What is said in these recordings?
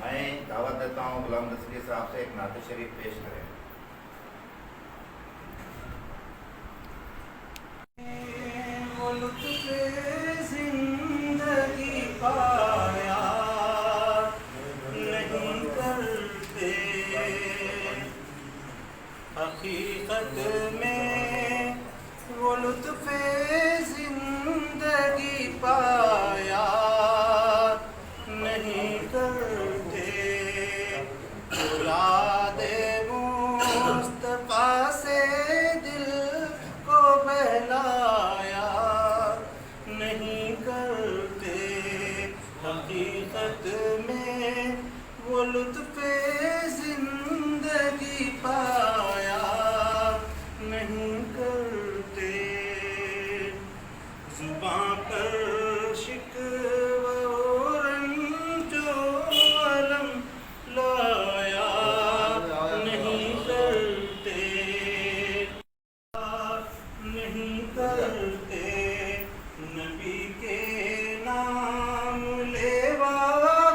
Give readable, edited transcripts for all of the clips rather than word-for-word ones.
मैं दावत देता हूँ गुलाम दस्तगीर साहब से एक नात शरीफ पेश करें। जिंदगी पाया नहीं करते हकीकत में वो लुत्फ़े जिंदगी पाया नहीं करते यादे मुस्तफ़ा से दिल को बहलाया नहीं करते हकीकत में वो लुत्फ़े जिंदगी पाया नहीं करते ज़ुबां पर शिकवा रंजो अलम लाया नहीं करते नहीं करते नबी के नाम लेवा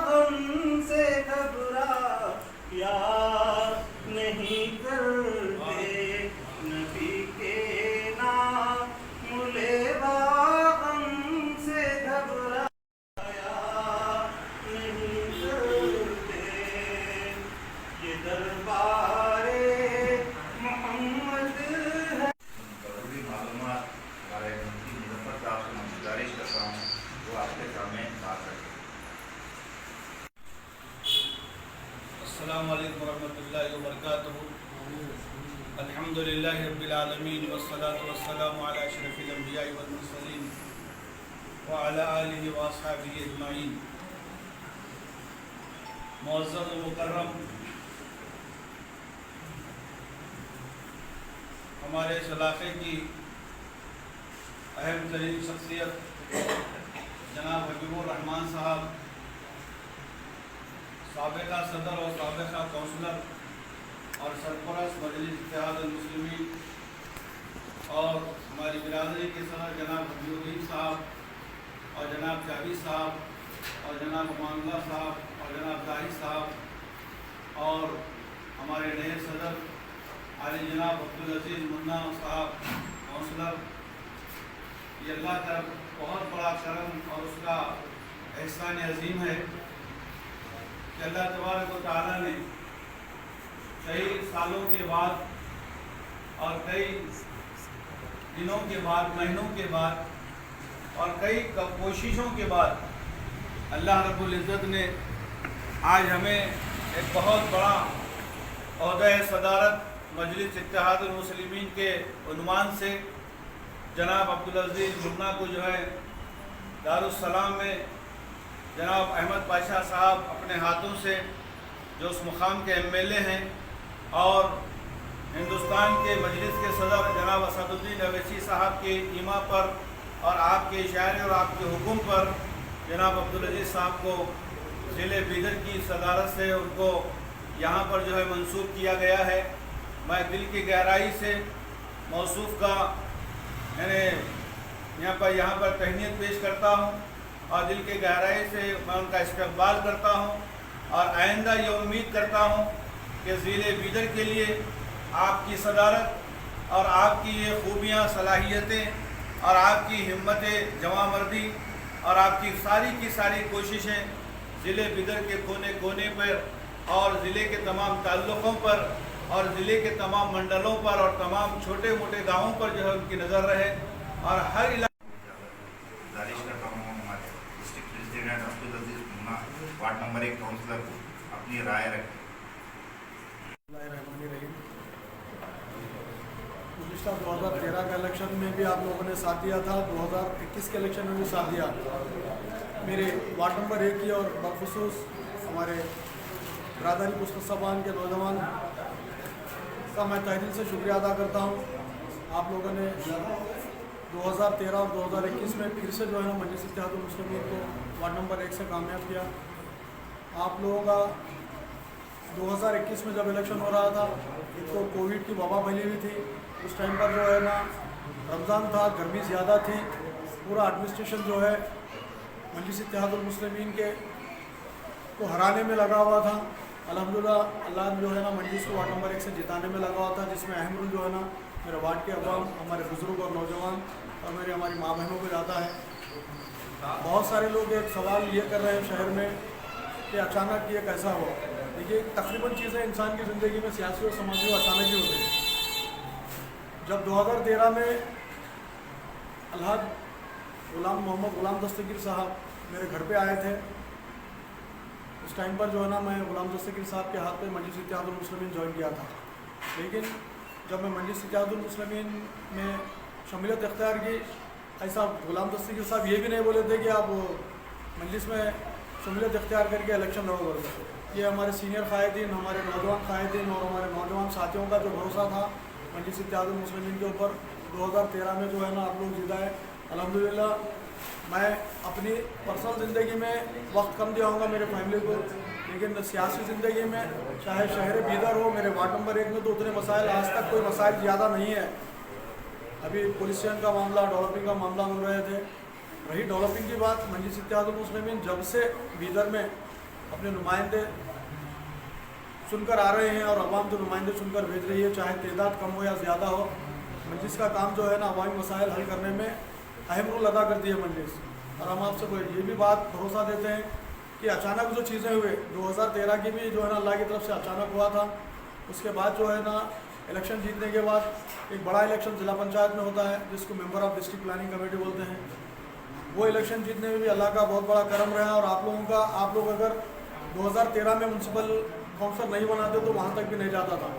गम से घबरा या नहीं करते नबी के नाम लेवा गम से घबरा नहीं करते ये दरबारे मोहम्मद है। ज़रूरी मालूमात हमारे मुफ्ती मुज़फ़्फ़र साहब से मैं गुजारिश करता हूँ वो आपके सामने बात रखें। अस्सलामु अलैकुम वरहमतुल्लाहि वबरकातुहू। अल्हम्दुलिल्लाहि रब्बिल आलमीन वस्सलातु वस्सलामु अला अशरफिल अंबिया'i वल मुरसलीन व अला आलिहि व अस्हाबिहि अजमाइन। मुअज़्ज़ज़ व मुकर्रम हमारे इस इलाक़े की अहम तरीन शख्सियत जनाब हबीबुर रहमान साहब, साबिक़ा सदर और साबिक़ा काउंसलर और सरपरस्त मजलिस इत्तेहादुल मुस्लिमीन और हमारी बिरादरी के सदर जनाब हबीबुद्दीन साहब और जनाब जावेद साहब और जनाब अमानुल्लाह साहब और जनाब दाहिर साहब और हमारे नए सदर आली जनाब अब्दुल अजीज़ मुन्ना साहब काउंसलर। ये अल्लाह का बहुत बड़ा करम और उसका एहसान अजीम है कि अल्लाह तबारक व तआला ने कई सालों के बाद और कई दिनों के बाद, महीनों के बाद और कई कोशिशों के बाद अल्लाह रब्बुल इज़्ज़त ने आज हमें एक बहुत बड़ा ओहदा सदारत मजलिस इत्तेहादुल मुस्लिमीन के उन्वान से जनाब अब्दुल अजीज़ मुन्ना को जो है दारुस्सलाम में जनाब अहमद पाशा साहब अपने हाथों से जो उस मुकाम के MLA हैं और हिंदुस्तान के मजलिस के सदर जनाब असदुद्दीन अवैसी साहब के ईमा पर और आपके इशारे और आपके हुक्म पर जनाब अब्दुल अजीज़ साहब को ज़िले बीदर की सदारत से उनको यहाँ पर जो है मंसूब किया गया है। मैं दिल की गहराई से मौसूफ़ का यानी यहाँ पर तहनीत पेश करता हूँ और दिल की गहराई से मैं उनका इस्तक़बाल करता हूँ और आइंदा ये उम्मीद करता हूँ कि ज़िले बीदर के लिए आपकी सदारत और आपकी ये खूबियाँ, सलाहियतें और आपकी हिम्मत जवामर्दी और आपकी सारी की सारी कोशिशें ज़िले बीदर के कोने कोने पर और ज़िले के तमाम ताल्लुक़ों पर और ज़िले के तमाम मंडलों पर और तमाम छोटे मोटे गाँवों पर जो है उनकी नज़र रहे और हर गुजारिश करता हूँ हमारे डिस्ट्रिक्ट वार्ड नंबर 1 काउंसलर को अपनी राय रखें। पिछला 2013 के इलेक्शन में भी आप लोगों ने साथ दिया था, 2021 के इलेक्शन में भी साथ दिया। मेरे वार्ड नंबर 1 की और बखुसूस हमारे बरादरी पुष्कर साहबान के नौजवान का मैं तहे दिल से शुक्रिया अदा करता हूँ। आप लोगों ने 2013 और 2021 में फिर से जो है ना मजलिस इत्तेहादुल मुस्लिमीन को वार्ड नंबर 1 से कामयाब किया। आप लोगों का 2021 में जब इलेक्शन हो रहा था, एक तो कोविड की वबा फैली हुई थी, उस टाइम पर जो है ना रमज़ान था, गर्मी ज़्यादा थी, पूरा एडमिनिस्ट्रेशन जो है मजलिस इत्तेहादुल मुस्लिमीन के को हराने में लगा हुआ था। अल्हम्दुलिल्लाह अल्लाह जो है ना मजलिस को वार्ड नंबर 1 से जिताने में लगा हुआ था, जिसमें अहम रोल जो है ना मेरे वार्ड के अवाम, हमारे बुजुर्ग और नौजवान और हमारी माँ बहनों को जाता है। बहुत सारे लोग एक सवाल ये कर रहे हैं शहर में कि अचानक ये कैसा हुआ। देखिए, तकरीबन चीज़ें इंसान की ज़िंदगी में सियासी और समाजी अचानक ही होती है। जब 2013 में अलहाज मोहम्मद गुलाम दस्तगीर साहब मेरे घर पे आए थे, उस टाइम पर जो है ना मैं गुलाम दस्तगीर साहब के हाथ पे मजलिस इत्तेहादुल मुस्लिमीन ज्वाइन किया था। लेकिन जब मैं मजलिस इत्तेहादुल मुस्लिमीन में शमूलियत इख्तियार की, ऐसा गुलाम दस्तगीर साहब ये भी नहीं बोले थे कि आप मजलिस में शमूलियत इख्तियार करके इलेक्शन लड़ोगे। ये हमारे सीनियर क़ायदीन, हमारे नौजवान क़ायदीन और हमारे नौजवान साथियों का जो भरोसा था मजलिस इत्तेहादुल मुस्लिमीन के ऊपर, 2013 में जो है ना आप लोग जीता है। अल्हम्दुलिल्लाह मैं अपनी पर्सनल ज़िंदगी में वक्त कम दिया होगा मेरे फैमिली को, लेकिन सियासी ज़िंदगी में चाहे शहर बीदर हो, मेरे वार्ड नंबर 1 में तो उतने मसाइल, आज तक कोई मसाइल ज़्यादा नहीं है। अभी पोलिसियन का मामला, डेवलपिंग का मामला मिल रहे थे। रही डेवलपिंग की बात, मजलिस इत्तेहादुल मुस्लिमीन जब से बीदर में अपने नुमाइंदे सुनकर आ रहे हैं और अवाम जो नुमाइंदे चुनकर भेज रही है, चाहे तादाद कम हो या ज़्यादा हो, मजलिस का काम जो है ना अवामी मसाइल हल करने में अहम रोल अदा करती है मजलिस। और हम आपसे ये भी बात भरोसा देते हैं कि अचानक जो चीज़ें हुए 2013 की भी जो है ना अल्लाह की तरफ से अचानक हुआ था। उसके बाद जो है ना इलेक्शन जीतने के बाद एक बड़ा इलेक्शन ज़िला पंचायत में होता है, जिसको member of district planning committee बोलते हैं। वो इलेक्शन जीतने में भी अल्लाह का बहुत बड़ा करम रहा। और आप लोग अगर 2013 में म्यूनसिपल काउंसलर नहीं बनाते तो वहाँ तक भी नहीं जाता था।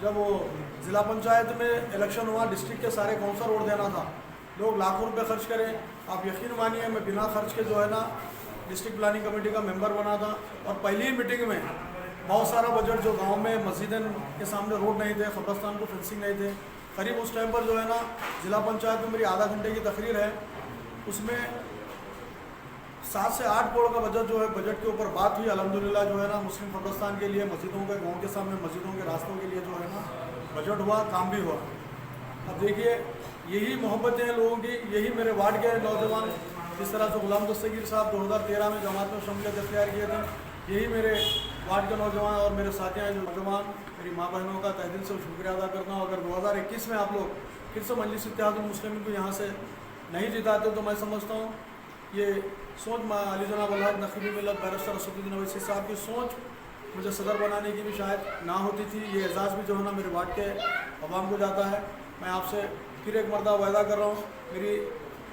जब वो ज़िला पंचायत में इलेक्शन हुआ, डिस्ट्रिक्ट के सारे काउंसलर वोट देना था, लोग लाखों रुपए खर्च करें। आप यकीन मानिए मैं बिना खर्च के जो है ना डिस्ट्रिक्ट प्लानिंग कमेटी का मेंबर बना था। और पहली ही मीटिंग में बहुत सारा बजट, जो गांव में मस्जिदों के सामने रोड नहीं थे, कब्रस्तान को फेंसिंग नहीं थे, करीब उस टाइम पर जो है ना ज़िला पंचायत में मेरी आधा घंटे की तकरीर है, उसमें 7 से 8 करोड़ का बजट जो है, बजट के ऊपर बात हुई। अल्हम्दुलिल्लाह जो है ना मुस्लिम कब्रस्तान के लिए, मस्जिदों के, गाँव के सामने मस्जिदों के रास्तों के लिए जो है ना बजट हुआ, काम भी हुआ। अब देखिए, यही मोहब्बतें हैं लोगों की, यही मेरे वार्ड के नौजवान, जिस तरह से गुलाम दस्तगीर साहब 2013 में जमात में शमूलियत इख्तियार किए थे, यही मेरे वार्ड के नौजवान और मेरे साथी हैं जो नौजवान, मेरी माँ बहनों का तहे दिल से शुक्रिया अदा करता हूँ। अगर 2021 में आप लोग फिर से मजलिस इत्तेहादुल मुस्लिमीन को यहाँ से नहीं जिताते तो मैं समझता हूँ ये सोच अली जनाब अल्लाह नकीबी मिल्लत बैरिस्टर असदुद्दीन अवैसी साहब की सोच मुझे सदर बनाने की भी शायद ना होती थी। ये एजाज़ भी जो है ना मेरे वार्ड के अवाम को जाता है। मैं आपसे फिर एक मरतबा वायदा कर रहा हूँ, मेरी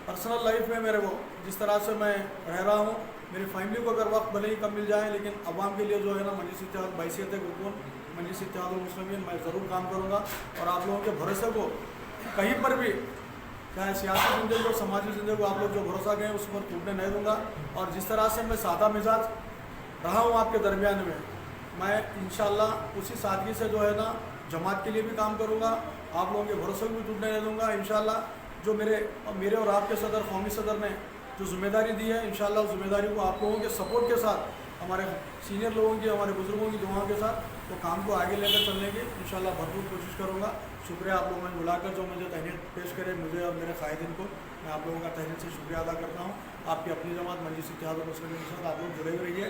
पर्सनल लाइफ में मेरे को जिस तरह से मैं रह रहा हूँ, मेरी फैमिली को अगर वक्त भले ही कम मिल जाए, लेकिन अवाम के लिए जो है ना मजलिस इत्तेहाद बैसियत रुकन मजलिस इत्तेहादुल मुस्लिमीन मैं ज़रूर काम करूँगा। और आप लोगों के भरोसे को कहीं पर भी, चाहे सियासी ज़िंदगी और समाजी ज़िंदगी को आप लोग जो भरोसा गए उस पर टूटने नहीं दूँगा। और जिस तरह से मैं सादा मिजाज रहा हूँ आपके दरमियान में, मैं इंशाअल्लाह उसी सादगी से जो है ना जमात के लिए भी काम करूँगा, आप लोगों के भरोसे को भी टूटने नहीं दूँगा। इंशाअल्लाह जो मेरे और आपके सदर, कौमी सदर ने जो जिम्मेदारी दी है, इंशाअल्लाह उस जिम्मेदारी को आप लोगों के सपोर्ट के साथ, हमारे सीनियर लोगों की, हमारे बुजुर्गों की दुआओं के साथ तो काम को आगे लेकर चलने की इंशाअल्लाह भरपूर कोशिश करूँगा। शुक्रिया आप लोगों ने बुलाकर जो मुझे तहनीत पेश करे, मुझे और मेरे क़ायदीन को, मैं आप लोगों का तहनीत से शुक्रिया अदा करता हूँ। आपकी अपनी जमात मजलिस इत्तेहादुल मुस्लिमीन के साथ आप लोग जुड़े हुए रहिए।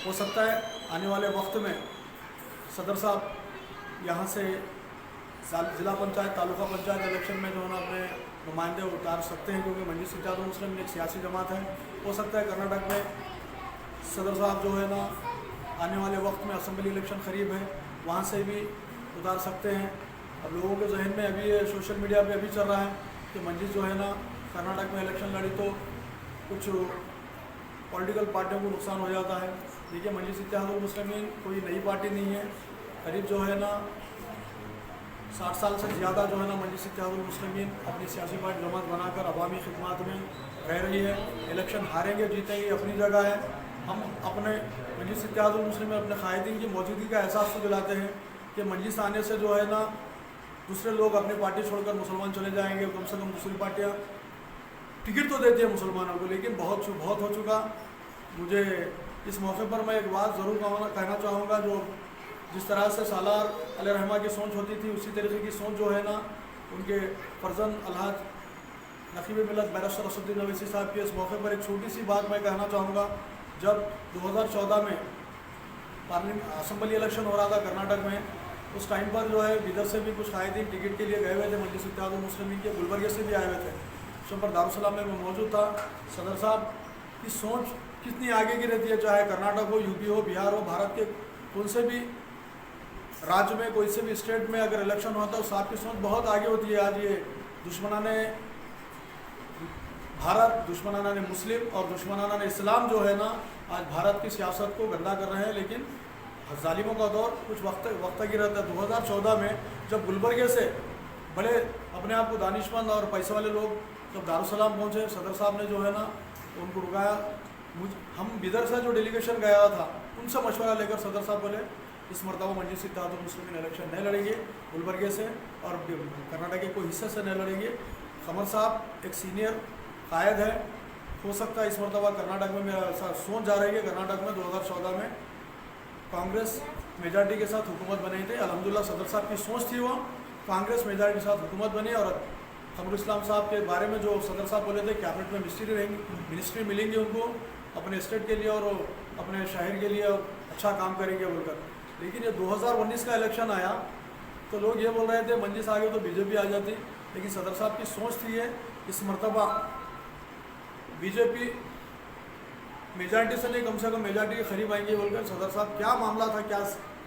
हो सकता है आने वाले वक्त में सदर साहब यहाँ से ज़िला पंचायत, तालुका पंचायत इलेक्शन में जो है ना अपने नुमाइंदे उतार सकते हैं, क्योंकि मजलिस इत्तेहादुल मुस्लिमीन एक सियासी जमात है। हो सकता है कर्नाटक में सदर साहब जो है ना आने वाले वक्त में असम्बली इलेक्शन करीब है, वहाँ से भी उतार सकते हैं। अब लोगों के जहन में अभी ये सोशल मीडिया पे अभी चल रहा है कि मजलिस जो है ना कर्नाटक में इलेक्शन लड़ी तो कुछ पॉलिटिकल पार्टियों को नुकसान हो जाता है। देखिए मजलिस इत्तेहादुल मुस्लिमीन कोई नई पार्टी नहीं है। करीब जो है ना 60 साल से ज़्यादा जो है ना मजलिस इत्तेहादुल मुस्लिमीन अपनी सियासी पार्टी जमात बनाकर अवामी खिदमत में रह रही है। इलेक्शन हारेंगे जीतेंगे अपनी जगह है। हम अपने मजलिस इत्तेहादुल मुस्लिमीन अपने कायदीन की मौजूदगी का एहसास तो दिलाते हैं कि मजलिस आने से जो है ना दूसरे लोग अपनी पार्टी छोड़कर मुसलमान चले जाएंगे। कम से कम दूसरी पार्टियाँ टिकट तो देती है मुसलमानों को, लेकिन बहुत हो चुका। मुझे इस मौके पर मैं एक बात ज़रूर कहना चाहूँगा, जो जिस तरह से सालार अलैहिर्रहमा की सोच होती थी उसी तरीके की सोच जो है ना उनके फर्जन अलहाज नकीब मिलत बैरिस्टर असदुद्दीन अवैसी साहब की। इस मौके पर एक छोटी सी बात मैं कहना चाहूँगा। जब 2014 में पार्लियामेंट असेंबली इलेक्शन हो रहा था कर्नाटक में, उस टाइम पर जो है बिदर से भी कुछ कायदीन टिकट के लिए गए हुए थे, मजलिस इत्तेहादुल मुस्लिमीन के गुलबर्गे से भी आए हुए थे। उस पर दारुसलाम में मैं मौजूद था। सदर साहब की सोच कितनी आगे की रहती है, चाहे कर्नाटक हो, यूपी हो, बिहार हो, भारत के कौन से भी राज्य में कोई से भी स्टेट में अगर इलेक्शन होता है तो साहब की सोच बहुत आगे होती है। आज ये दुश्मनाने भारत, दुश्मनाना मुस्लिम और दुश्मनाना इस्लाम जो है ना आज भारत की सियासत को गंदा कर रहे हैं। लेकिन जालिमों का दौर कुछ वक्त की रहता है। 2014 में जब गुलबर्गे से बड़े अपने आप को दानिशमंद और पैसे वाले लोग जब दारुसलाम पहुँचे, सदर साहब ने जो है ना उनको रुकाया। हम बिदर से जो डेलीगेशन गया था उनसे मशवरा लेकर सदर साहब बोले इस मरतबा मजलिस इत्तेहादुल मुस्लिमीन इलेक्शन नहीं लड़ेंगे गुलबर्गे से और कर्नाटक के कोई हिस्से से नहीं लड़ेंगे। कमर साहब एक सीनियर कायद है, हो सकता है इस मरतबा कर्नाटक में मेरा सोच जा रही है। कर्नाटक में 2014 में कांग्रेस मेजॉरिटी के साथ हुकूमत बनी थी। अल्हम्दुलिल्लाह सदर साहब की सोच थी, वो कांग्रेस मेजॉरिटी के साथ हुकूमत बनी। और कमरुल इस्लाम साहब के बारे में जो सदर साहब बोले थे कैबिनेट में मिनिस्ट्री मिलेंगी उनको अपने स्टेट के लिए और अपने शहर के लिए अच्छा काम करेंगे बोलकर। लेकिन ये 2019 का इलेक्शन आया तो लोग ये बोल रहे थे मजलिस आ गए तो बीजेपी आ जाती। लेकिन सदर साहब की सोच थी ये इस मरतबा बीजेपी मेजॉरिटी से नहीं कम से कम मेजॉरिटी के करीब आएंगे बोलकर। सदर साहब क्या मामला था, क्या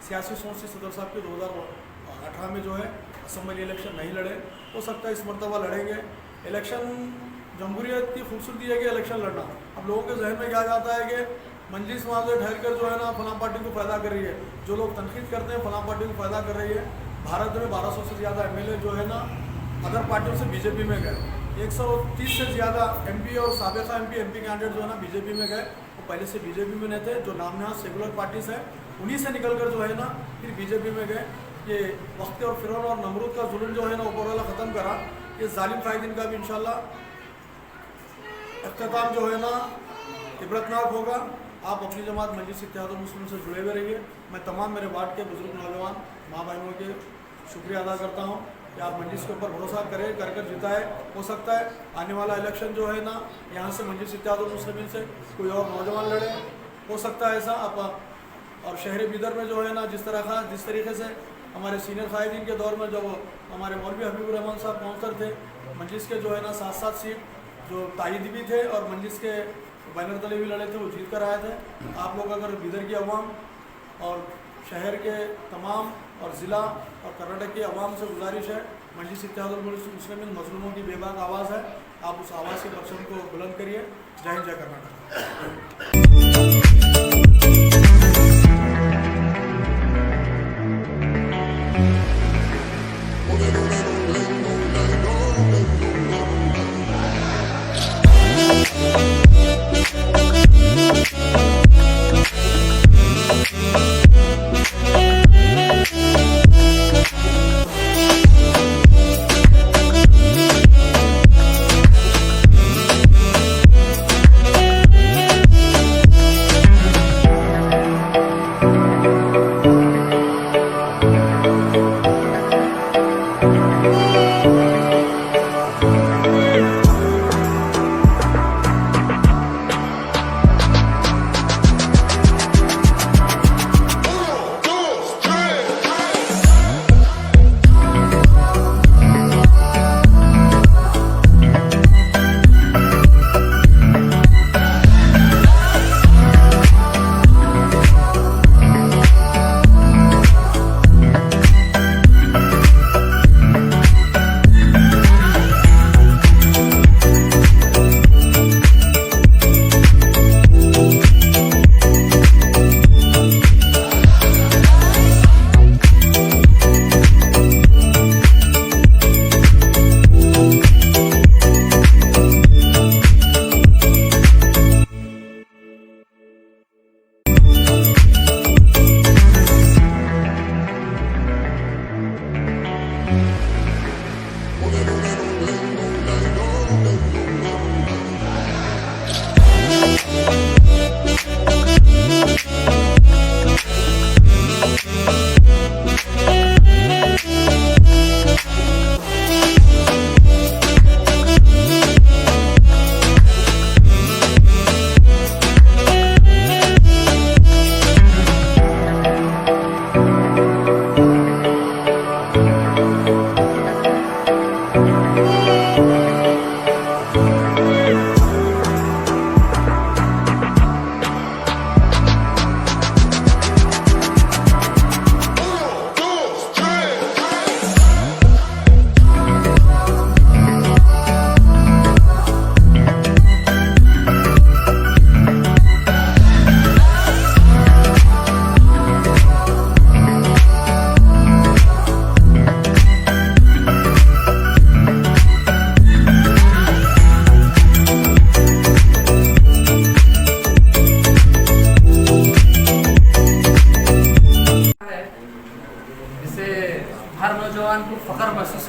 सियासी सोच थी सदर साहब की 2018 में जो है असम्बली इलेक्शन नहीं लड़े, हो सकता है इस मरतबा लड़ेंगे। इलेक्शन जमहूरियत की खूबसूरती है कि इलेक्शन लड़ना। अब लोगों के जहन में क्या जाता है कि मजलिस वहाँ से ठहर कर जो है ना फलां पार्टी को फ़ायदा कर रही है। जो लोग तनकीद करते हैं फलां पार्टी को फ़ायदा कर रही है। भारत में 1200 से ज़्यादा MLA जो है ना अदर पार्टियों से बीजेपी में गए। 130 से ज़्यादा MP और साबिक़ा MP कैंडिडेट जो है ना बीजेपी में गए। वो पहले से बीजेपी में नहीं थे, जो नाम नहाद सेकुलर पार्टीज़ है उन्हीं से निकल कर जो है ना फिर बीजेपी में गए। ये वक्त और फिरौन और नमरूद का जुल्म जो है ना ऊपर वाला ख़त्म करा। ये जालिम कायदीन का भी इंशाल्लाह इख्तिताम जो है ना इबरतनाक होगा। आप अपनी जमात मजलिस इत्तेहादुल मुस्लिमीन से जुड़े हुए रहिए। मैं तमाम मेरे वार्ड के बुजुर्ग नौजवान माँ बहनों के शुक्रिया अदा करता हूँ कि आप मजलिस के ऊपर भरोसा करें, कर जिताए। हो सकता है आने वाला इलेक्शन जो है ना यहाँ से मजलिस इत्तेहादुल मुस्लिमीन से कोई और नौजवान लड़े, हो सकता है ऐसा। आप और शहर बिदर में जो है ना जिस तरीके से हमारे सीनियर कायदीन के दौर में जब हमारे मौलवी हबीबुर रहमान साहब काउंसलर थे, मजलिस के जो है ना 7-7 सीट जो तायद भी थे और मजलिस के बैनर तले भी लड़े थे, वो जीत कर आए थे। आप लोग अगर बिदर की अवाम और शहर के तमाम और ज़िला और कर्नाटक की अवाम से गुजारिश है, मजलिस इत्तेहादुल मुस्लिमीन मजलूमों की बेबाक आवाज़ है, आप उस आवाज़ के परचम को बुलंद करिए। जय हिंद, जय कर्नाटक।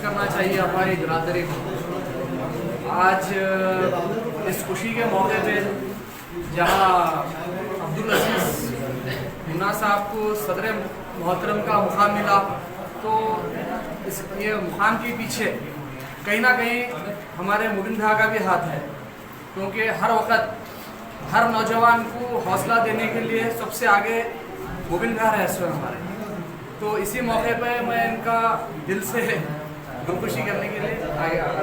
करना चाहिए हमारी बिरादरी को। आज इस खुशी के मौके पे जहाँ अब्दुल अजीज़ मुन्ना साहब को सदर मोहतरम का मुकाम मिला, तो ये मुकाम के पीछे कहीं ना कहीं हमारे मुबिन भाई का भी हाथ है, क्योंकि हर वक्त हर नौजवान को हौसला देने के लिए सबसे आगे मुबिन भाई रहे स्वयं हमारे। तो इसी मौके पे मैं इनका दिल से खुशी करने के लिए आगे आ रहा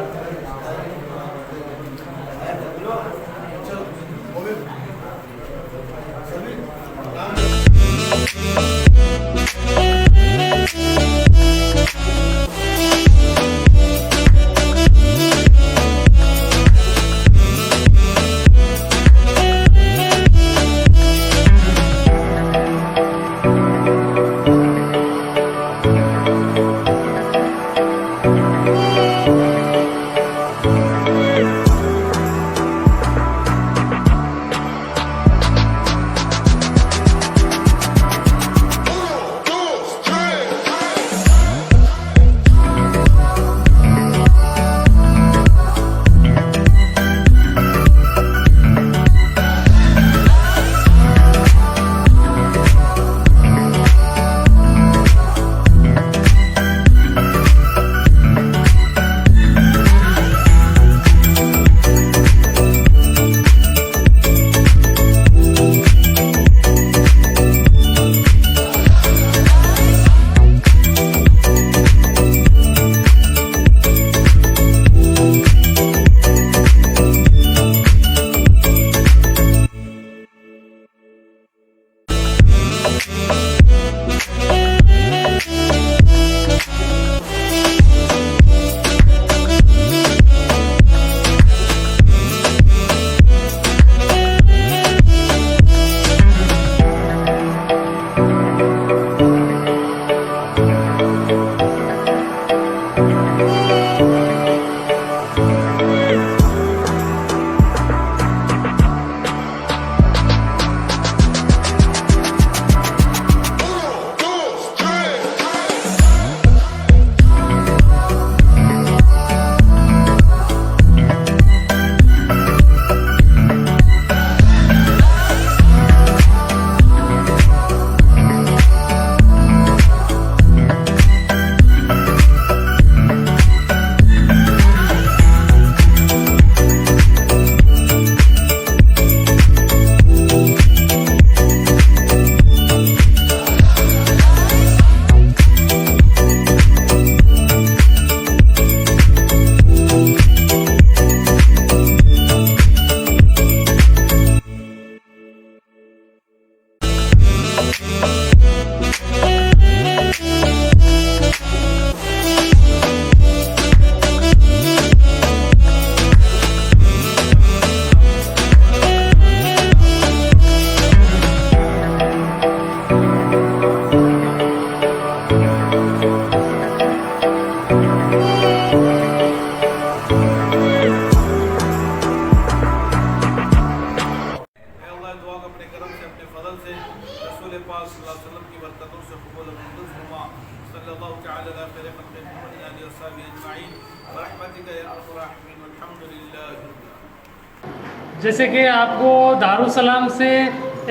जैसे कि आपको दारुसलाम से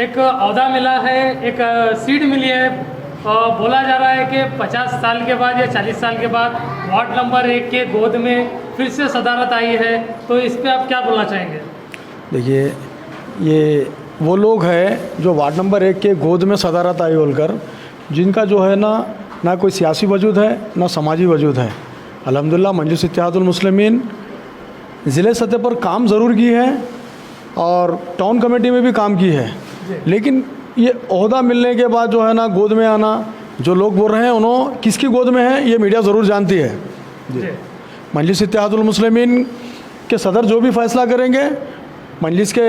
एक ओहदा मिला है, एक सीट मिली है, बोला जा रहा है कि 50 साल के बाद या 40 साल के बाद वार्ड नंबर 1 के गोद में फिर से सदारत आई है, तो इस पे आप क्या बोलना चाहेंगे? देखिए, ये वो लोग हैं जो वार्ड नंबर 1 के गोद में सदारत आई बोलकर, जिनका जो है ना कोई सियासी वजूद है ना समाजी वजूद है। अल्हम्दुलिल्लाह मजलिस इत्तेहादुल मुस्लिमीन ज़िले सतह पर काम ज़रूर की है और टाउन कमेटी में भी काम की है, लेकिन ये ओहदा मिलने के बाद जो है ना गोद में आना, जो लोग बोल रहे हैं उन्होंने किसकी गोद में है ये मीडिया ज़रूर जानती है। मजलिस इत्तेहादुल मुस्लिमीन के सदर जो भी फ़ैसला करेंगे, मजलिस के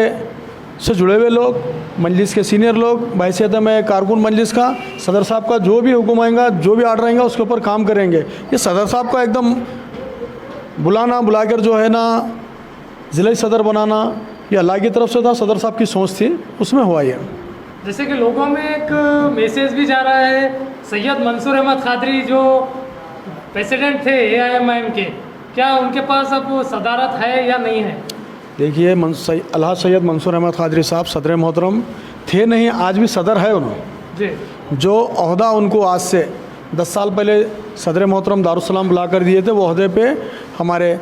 से जुड़े हुए लोग, मजलिस के सीनियर लोग, बहैसियत में कारकुन मजलिस का, सदर साहब का जो भी हुक्म आएगा, जो भी आर्डर आएगा उसके ऊपर काम करेंगे। ये सदर साहब का एकदम बुलाकर जो है ना ज़िला सदर बनाना ये अल्लाह की तरफ से था, सदर साहब की सोच थी, उसमें हुआ ये। जैसे कि लोगों में एक मैसेज भी जा रहा है, सैयद मंसूर अहमद कादरी जो प्रेसिडेंट थे AIMIM के, क्या उनके पास अब वो सदारत है या नहीं है? देखिए अलहाज सैयद मंसूर अहमद कादरी साहब सदर मोहतरम थे नहीं, आज भी सदर है उन्होंने। जी जो अहदा उनको आज से 10 साल पहले सदर मोहतरम दारुस्सलाम बुला कर दिए थे, वो अहदे पे हमारे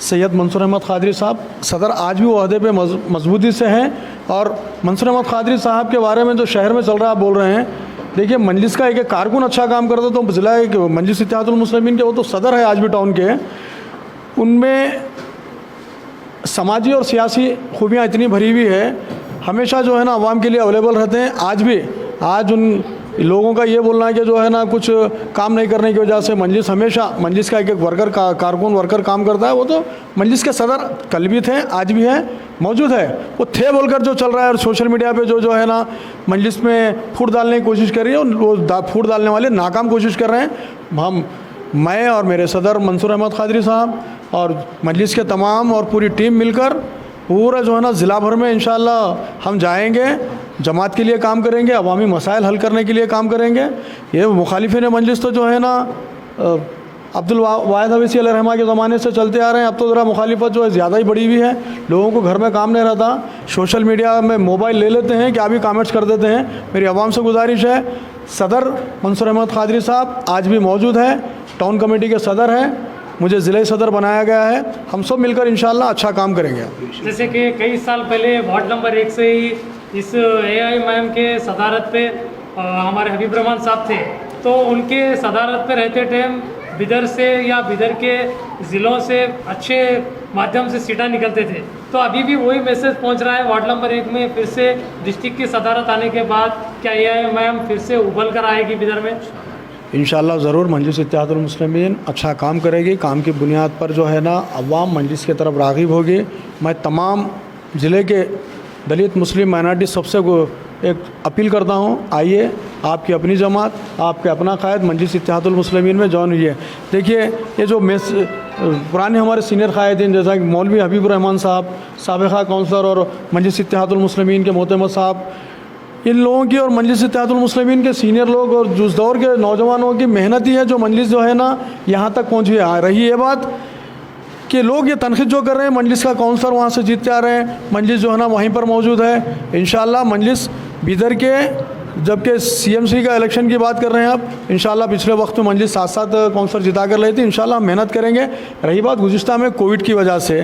सैयद मंसूर अहमद कादरी साहब सदर आज भी वो अहदे पे मजबूती से हैं। और मंसूर अहमद कादरी साहब के बारे में जो शहर में चल रहा है आप बोल रहे हैं, देखिए मजलिस का एक कारकुन अच्छा काम करता तो ज़िला मजलिस इत्तेहादुल मुस्लिमीन के वो तो सदर है आज भी टाउन के, उनमें समाजी और सियासी खूबियाँ इतनी भरी हुई है, हमेशा जो है ना आवाम के लिए अवेलेबल रहते हैं। आज भी आज उन लोगों का ये बोलना है कि जो है ना कुछ काम नहीं करने की वजह से मजलिस हमेशा मजलिस का एक वर्कर कारकुन वर्कर काम करता है, वो तो मजलिस के सदर कल भी थे आज भी है मौजूद है। वो थे बोलकर जो चल रहा है और सोशल मीडिया पे जो है ना मजलिस में फूट डालने की कोशिश कर रही है, वो फूट डालने वाले नाकाम कोशिश कर रहे हैं। मैं और मेरे सदर मंसूर अहमद कादरी साहब और मजलिस के तमाम और पूरी टीम मिलकर पूरा जो है ना ज़िला भर में इंशाअल्लाह हम जाएंगे, जमात के लिए काम करेंगे, अवामी मसाइल हल करने के लिए काम करेंगे। ये मुखालिफिन मजलिस तो जो है ना अब्दुल वाहिद अवैसी अलैहिर्रहमा के ज़माने से चलते आ रहे हैं। अब तो ज़रा मुखालिफत जो है ज़्यादा ही बड़ी हुई है, लोगों को घर में काम नहीं रहता, सोशल मीडिया में मोबाइल ले लेते हैं, क्या भी कमेंट्स कर देते हैं। मेरी आवाम से गुजारिश है, सदर मंसूर अहमद कादरी साहब आज भी मौजूद है, टाउन कमेटी के सदर हैं, मुझे ज़िले सदर बनाया गया है, हम सब मिलकर इंशाअल्लाह अच्छा काम करेंगे। जैसे कि कई साल पहले वार्ड नंबर 1 से ही इस AIMIM के सदारत पे हमारे हबीब रहमान साहब थे, तो उनके सदारत पे रहते टाइम बिदर से या बिदर के ज़िलों से अच्छे माध्यम से सीटा निकलते थे। तो अभी भी वही मैसेज पहुंच रहा है वार्ड नंबर 1 में फिर से डिस्ट्रिक्ट की सदारत आने के बाद, क्या AIMIM फिर से उभल कर आएगी बिदर में? इंशाअल्लाह ज़रूर मजलिस इत्तेहादुल मुस्लिमीन अच्छा काम करेगी, काम की बुनियाद पर जो है ना अवाम मजलिस की तरफ राग़िब होगी। मैं तमाम ज़िले के दलित मुस्लिम माइनॉरिटी सबसे एक अपील करता हूँ, आइए आपकी अपनी जमात आपके अपना कायद मजलिस इत्तेहादुल मुस्लिमीन में जॉइन हुई है। देखिए ये जो पुराने हमारे सीनियर कायदीन जैसा कि मौलवी हबीब रहमान साहब साबिक़ा काउंसलर और मजलिस इत्तेहादुल मुस्लिमीन के मोहतरम साहब, इन लोगों की और मजलिस इत्तेहादुल मुस्लिमीन के सीनियर लोग और उस दौर के नौजवानों की मेहनत ही है जो मजलिस जो है ना यहाँ तक पहुँची है। रही ये बात कि लोग ये तनखीद जो कर रहे हैं, मजलिस का काउंसलर वहाँ से जीतते आ रहे हैं, मजलिस जो है ना वहीं पर मौजूद है। इंशाअल्लाह मजलिस बिदर के जबकि CMC का इलेक्शन की बात कर रहे हैं आप, इंशाअल्लाह पिछले वक्त में मजलिस 7 काउंसलर जिता कर रही थी, इंशाअल्लाह मेहनत करेंगे। रही बात गुज़िश्ता में कोविड की वजह से,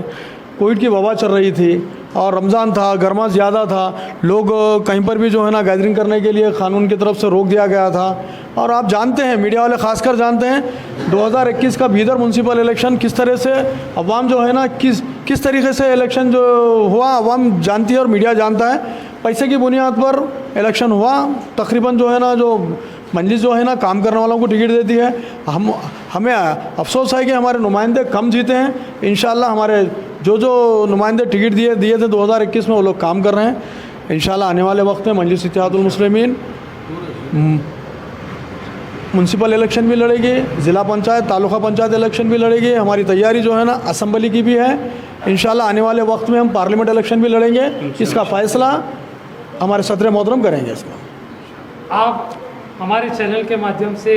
कोविड की वबा चल रही थी और रमज़ान था, गर्मा ज़्यादा था, लोग कहीं पर भी जो है ना गैदरिंग करने के लिए कानून की तरफ से रोक दिया गया था। और आप जानते हैं, मीडिया वाले ख़ासकर जानते हैं, 2021 का बीदर म्यूनसिपल इलेक्शन किस तरह से अवाम जो है ना किस तरीके से इलेक्शन जो हुआ अवाम जानती है और मीडिया जानता है। पैसे की बुनियाद पर इलेक्शन हुआ, तकरीबन जो है ना जो मजलिस जो है ना काम करने वालों को टिकट देती है। हमें अफसोस है कि हमारे नुमाइंदे कम जीते हैं। इंशाअल्लाह हमारे जो नुमाइंदे टिकट दिए थे 2021 में वो लोग काम कर रहे हैं। इंशाअल्लाह आने वाले वक्त में मजलिस इत्तेहादुल मुस्लिमीन म्यूनसिपल इलेक्शन भी लड़ेगी, ज़िला पंचायत तालुका पंचायत इलेक्शन भी लड़ेगी। हमारी तैयारी जो है ना असम्बली की भी है। इंशाअल्लाह आने वाले वक्त में हम पार्लियामेंट इलेक्शन भी लड़ेंगे, इसका फ़ैसला हमारे सदर मोहतरम करेंगे। इसका आप हमारे चैनल के माध्यम से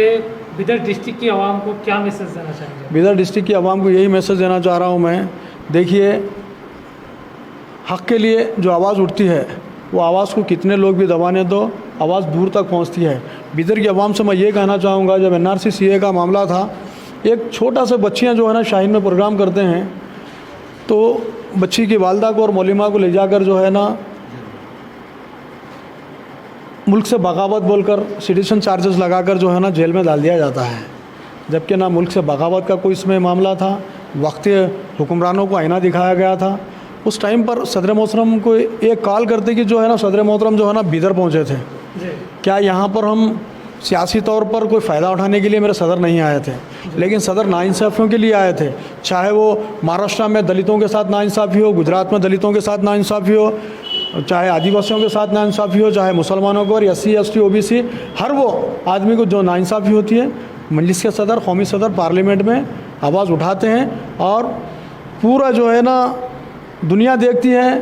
बिदर डिस्ट्रिक्ट की आवाम को क्या मैसेज देना चाहेंगे? बिदर डिस्ट्रिक्ट की आवाम को यही मैसेज देना चाह रहा हूँ मैं, देखिए हक़ के लिए जो आवाज़ उठती है वो आवाज़ को कितने लोग भी दबाने दो, आवाज़ दूर तक पहुँचती है। बिदर की आवाम से मैं ये कहना चाहूँगा, जब NRC CA का मामला था, एक छोटा सा बच्चियाँ जो है ना शाहीन में प्रोग्राम करते हैं, तो बच्ची की वालदा को और मौलिमा को ले जाकर जो है ना मुल्क से बगावत बोलकर सिटीजन चार्जेस लगाकर जो है ना जेल में डाल दिया जाता है, जबकि ना मुल्क से बगावत का कोई इसमें मामला था। वक्त हुक्मरानों को आईना दिखाया गया था। उस टाइम पर सदर मोहतरम को एक कॉल करते कि जो है ना सदर मोहतरम जो है ना बिदर पहुँचे थे, क्या यहाँ पर हम सियासी तौर पर कोई फ़ायदा उठाने के लिए मेरे सदर नहीं आए थे, लेकिन सदर नाइंसाफ़ियों के लिए आए थे। चाहे वो महाराष्ट्र में दलितों के साथ नाइंसाफ़ी हो, गुजरात में दलितों के साथ नाइंसाफ़ी हो, चाहे आदिवासियों के साथ नाइंसाफ़ी हो, चाहे मुसलमानों को और SC ST OBC हर वो आदमी को जो नाइंसाफ़ी होती है, मजलिस के सदर कौमी सदर पार्लियामेंट में आवाज़ उठाते हैं और पूरा जो है ना दुनिया देखती है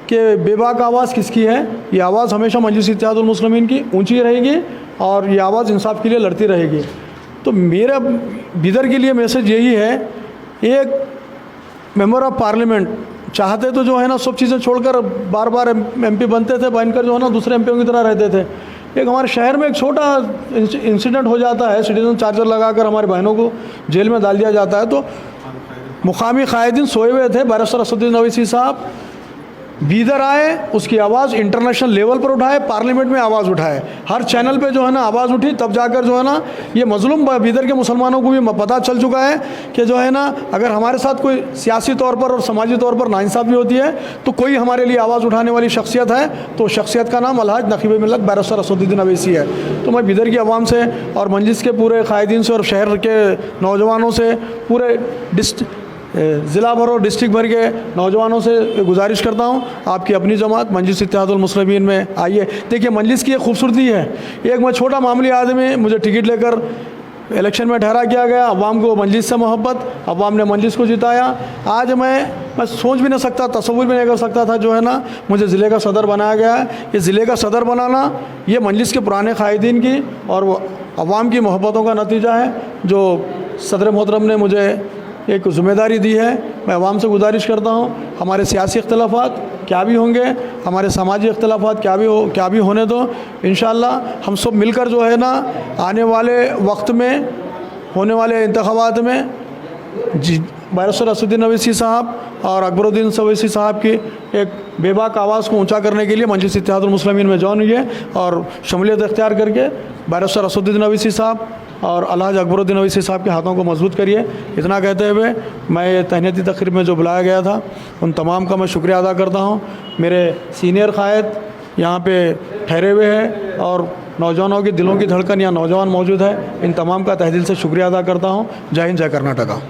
कि बेबाक आवाज़ किसकी है। ये आवाज़ हमेशा मजलिस इत्तेहादुल मुस्लिमीन की ऊंची रहेगी और ये आवाज़ इंसाफ के लिए लड़ती रहेगी। तो मेरा बिदर के लिए मैसेज यही है, एक मेंबर ऑफ पार्लियामेंट चाहते तो जो है ना सब चीज़ें छोड़कर बार बार MP बनते थे, बनकर जो है ना दूसरे MPओं की तरह रहते थे। एक हमारे शहर में एक छोटा इंसिडेंट हो जाता है, सिटीजन चार्जर लगाकर हमारे बहनों को जेल में डाल दिया जाता है, तो मुकामी कायदीन सोए हुए थे। बैरिस्टर असदुद्दीन अवैसी साहब बीदर आए, उसकी आवाज़ इंटरनेशनल लेवल पर उठाए, पार्लियामेंट में आवाज़ उठाए, हर चैनल पे जो है ना आवाज़ उठी, तब जाकर जो है ना ये मजलूम बीदर के मुसलमानों को भी पता चल चुका है कि जो है ना अगर हमारे साथ कोई सियासी तौर पर और समाजी तौर पर नाइंसाफ़ी होती है तो कोई हमारे लिए आवाज़ उठाने वाली शख्सियत है, तो शख्सियत का नाम अलहाज नकीब मिल्लत बैरिस्टर असदुद्दीन अवैसी है। तो मैं बीदर की आवाम से और मजलिस के पूरे कायदीन से और शहर के नौजवानों से, पूरे ज़िला भर और डिस्ट्रिक्ट भर के नौजवानों से गुजारिश करता हूँ, आपकी अपनी जमात मजलिस इत्तेहादुल मुस्लिमीन में आइए। देखिए मजलिस की एक खूबसूरती है, एक मैं छोटा मामूली आदमी, मुझे टिकट लेकर इलेक्शन में ठहरा किया गया, अवाम को मजलिस से मोहब्बत, अवाम ने मजलिस को जिताया। आज मैं सोच भी नहीं सकता, तसव्वुर भी नहीं कर सकता था जो है ना मुझे ज़िले का सदर बनाया गया है। ये ज़िले का सदर बनाना ये मजलिस के पुराने कायदीन की और अवाम की मोहब्बतों का नतीजा है, जो सदर मोहतरम ने मुझे एक ज़िम्मेदारी दी है। मैं अवाम से गुजारिश करता हूँ, हमारे सियासी इख्तलाफात क्या भी होंगे, हमारे समाजी इख्तलाफात क्या भी होने दो, इंशाअल्लाह हम सब मिलकर जो है ना आने वाले वक्त में होने वाले इंतखाबात में बैरिस्टर असदुद्दीन अवैसी साहब और अकबरुद्दीन अवैसी साहब की एक बेबाक आवाज़ को ऊंचा करने के लिए मजलिस इत्तेहादुल मुस्लिमीन में जॉइन हुए और शमूलियत इख्तियार करके बैरिस्टर असदुद्दीन अवैसी साहब और अलहाज अकबरुद्दीन अवैसी साहब के हाथों को मजबूत करिए। इतना कहते हुए मैं ये तहनीती तकरीब में जो बुलाया गया था उन तमाम का मैं शुक्रिया अदा करता हूँ। मेरे सीनियर कायद यहाँ पे ठहरे हुए हैं और नौजवानों के दिलों की धड़कन यहाँ नौजवान मौजूद है, इन तमाम का तहे दिल से शुक्रिया अदा करता हूँ। जय हिंद, जय कर्नाटका।